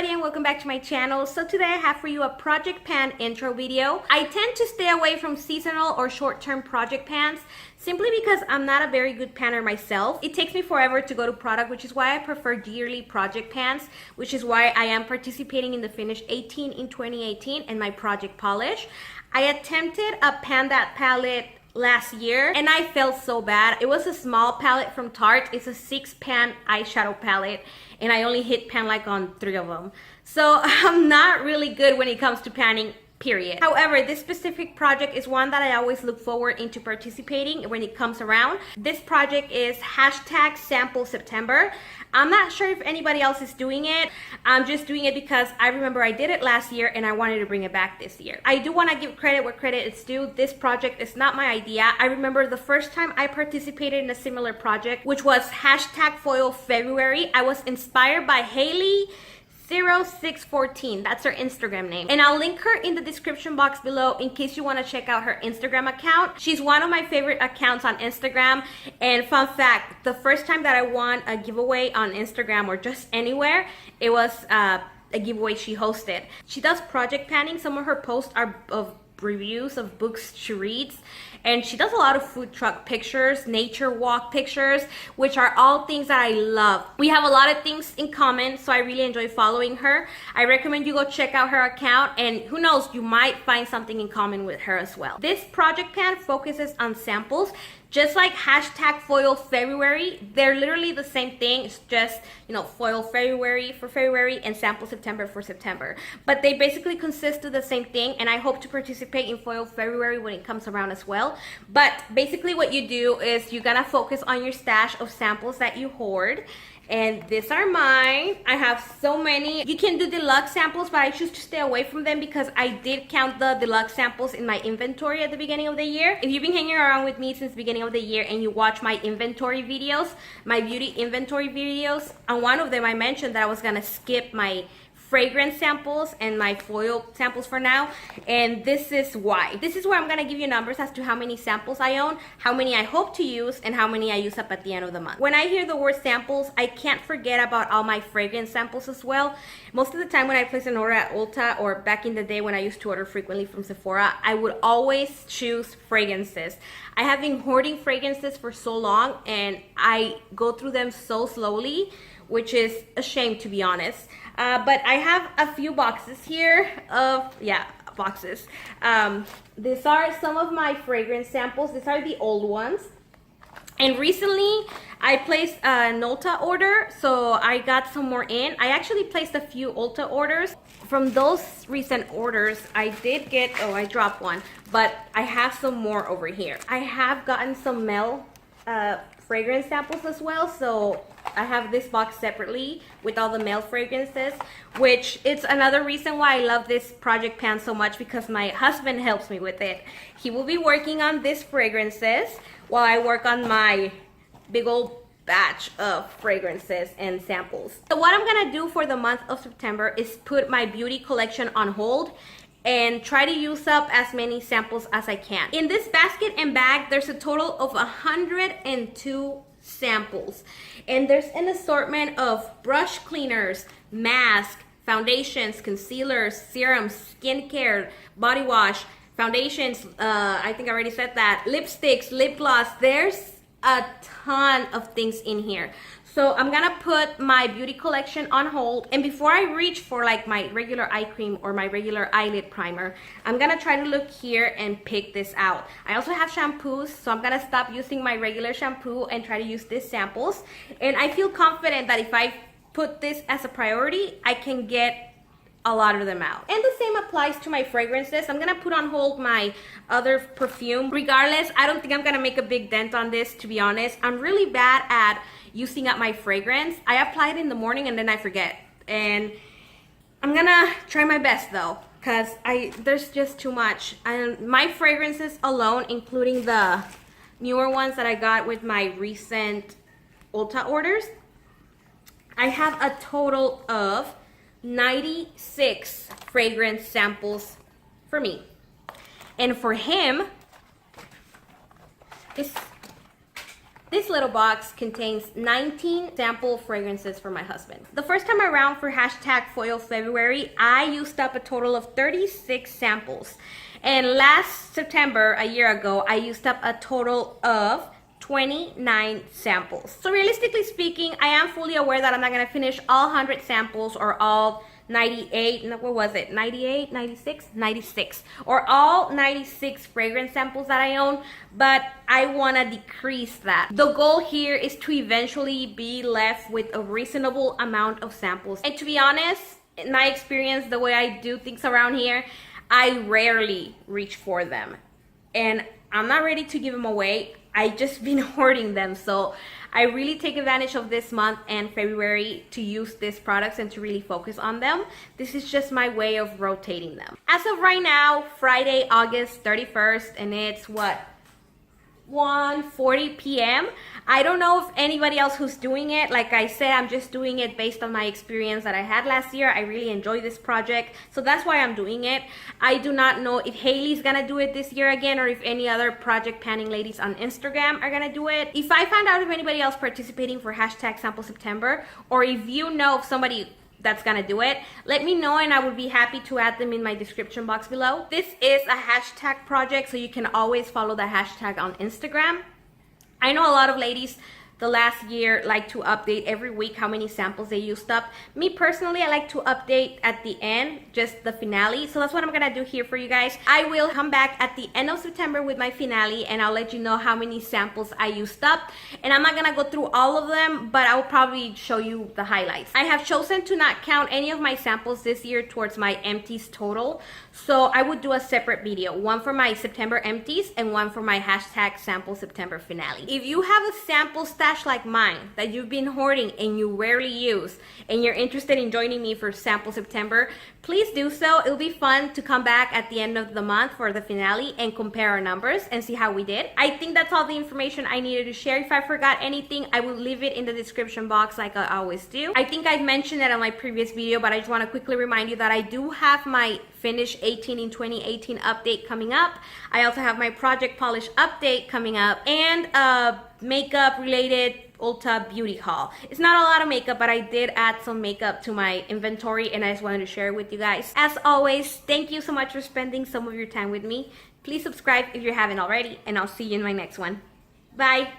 everybody and welcome back to my channel. So today I have for you a project pan intro video. I tend to stay away from seasonal or short-term project pans simply because I'm not a very good panner myself. It takes me forever to go to product, which is why I prefer yearly project pans, which is why I am participating in the Finish 18 in 2018 and my project polish. I attempted a Pan That palette last year and I felt so bad. It was a small palette from Tarte. It's a 6-pan eyeshadow palette and I only hit pan like on 3 of them. So I'm not really good when it comes to panning, period. However, this specific project is one that I always look forward into participating when it comes around. This project is #SampleSeptember. I'm not sure if anybody else is doing it. I'm just doing it because I remember I did it last year and I wanted to bring it back this year. I do want to give credit where credit is due. This project is not my idea. I remember the first time I participated in a similar project, which was #FoilFebruary. I was inspired by Haley 0614, that's her Instagram name, and I'll link her in the description box below in case you want to check out her Instagram account. She's one of my favorite accounts on Instagram. And fun fact, the first time that I won a giveaway on Instagram or just anywhere, it was a giveaway she hosted. She does project panning. Some of her posts are of reviews of books she reads, and she does a lot of food truck pictures, nature walk pictures, which are all things that I love. We have a lot of things in common, so I really enjoy following her. I recommend you go check out her account, and who knows, you might find something in common with her as well. This project pan focuses on samples. Just like #FoilFebruary, they're literally the same thing. It's just, you know, foil February for February and sample September for September. But they basically consist of the same thing, and I hope to participate in foil February when it comes around as well. But basically what you do is you're gonna focus on your stash of samples that you hoard. And these are mine. I have so many. You can do deluxe samples, but I choose to stay away from them because I did count the deluxe samples in my inventory at the beginning of the year. If you've been hanging around with me since the beginning of the year and you watch my inventory videos, my beauty inventory videos, on one of them I mentioned that I was gonna skip my fragrance samples and my foil samples for now, and this is why. This is where I'm gonna give you numbers as to how many samples I own, how many I hope to use, and how many I use up at the end of the month. When I hear the word samples, I can't forget about all my fragrance samples as well. Most of the time when I place an order at Ulta, or back in the day when I used to order frequently from Sephora, I would always choose fragrances. I have been hoarding fragrances for so long and I go through them so slowly, which is a shame, to be honest. But I have a few boxes here of, boxes. These are some of my fragrance samples. These are the old ones. And recently I placed an Ulta order, so I got some more in. I actually placed a few Ulta orders. From those recent orders, I did get, oh, I dropped one, but I have some more over here. I have gotten some Mel fragrance samples as well, so I have this box separately with all the male fragrances, which it's another reason why I love this project pan so much, because my husband helps me with it. He will be working on these fragrances while I work on my big old batch of fragrances and samples. So what I'm gonna do for the month of September is put my beauty collection on hold and try to use up as many samples as I can. In this basket and bag, there's a total of 102 samples. And there's an assortment of brush cleaners, masks, foundations, concealers, serums, skincare, body wash, foundations, I think I already said that, lipsticks, lip gloss. There's a ton of things in here. So I'm gonna put my beauty collection on hold, and before I reach for like my regular eye cream or my regular eyelid primer, I'm gonna try to look here and pick this out. I also have shampoos, so I'm gonna stop using my regular shampoo and try to use these samples. And I feel confident that if I put this as a priority, I can get a lot of them out. And the same applies to my fragrances. I'm gonna put on hold my other perfume. Regardless, I don't think I'm gonna make a big dent on this, to be honest. I'm really bad at using up my fragrance. I apply it in the morning and then I forget. And I'm gonna try my best though, because there's just too much. And my fragrances alone, including the newer ones that I got with my recent Ulta orders, I have a total of 96 fragrance samples for me. And for him, This little box contains 19 sample fragrances for my husband. The first time around for hashtag Foil February, I used up a total of 36 samples. And last September, a year ago, I used up a total of 29 samples. So realistically speaking, I am fully aware that I'm not gonna finish all 100 samples or all 98, what was it, 98, 96, 96, or all 96 fragrance samples that I own, but I want to decrease that. The goal here is to eventually be left with a reasonable amount of samples. And to be honest, in my experience, the way I do things around here, I rarely reach for them. And I'm not ready to give them away. I just been hoarding them, so I really take advantage of this month and February to use these products and to really focus on them. This is just my way of rotating them. As of right now, Friday, August 31st, and it's what? 1:40 p.m. I don't know if anybody else who's doing it. Like I said, I'm just doing it based on my experience that I had last year. I really enjoyed this project, so that's why I'm doing it. I do not know if Haley's gonna do it this year again, or if any other project panning ladies on Instagram are gonna do it. If I find out if anybody else participating for hashtag Sample September, or if you know of somebody that's gonna do it, let me know and I would be happy to add them in my description box below. This is a hashtag project, so you can always follow the hashtag on Instagram. I know a lot of ladies the last year like to update every week how many samples they used up. Me personally, I like to update at the end, just the finale. So that's what I'm gonna do here for you guys. I will come back at the end of September with my finale and I'll let you know how many samples I used up. And I'm not gonna go through all of them, but I will probably show you the highlights. I have chosen to not count any of my samples this year towards my empties total. So I would do a separate video, one for my September empties and one for my hashtag Sample September finale. If you have a sample stash like mine that you've been hoarding and you rarely use, and you're interested in joining me for Sample September, please do so. It'll be fun to come back at the end of the month for the finale and compare our numbers and see how we did. I think that's all the information I needed to share. If I forgot anything, I will leave it in the description box like I always do. I think I mentioned that on my previous video, but I just want to quickly remind you that I do have my Finish 18 in 2018 update coming up. I also have my Project Polish update coming up, and a makeup related Ulta beauty haul. It's not a lot of makeup, but I did add some makeup to my inventory and I just wanted to share it with you guys. As always, thank you so much for spending some of your time with me. Please subscribe if you haven't already, and I'll see you in my next one. Bye.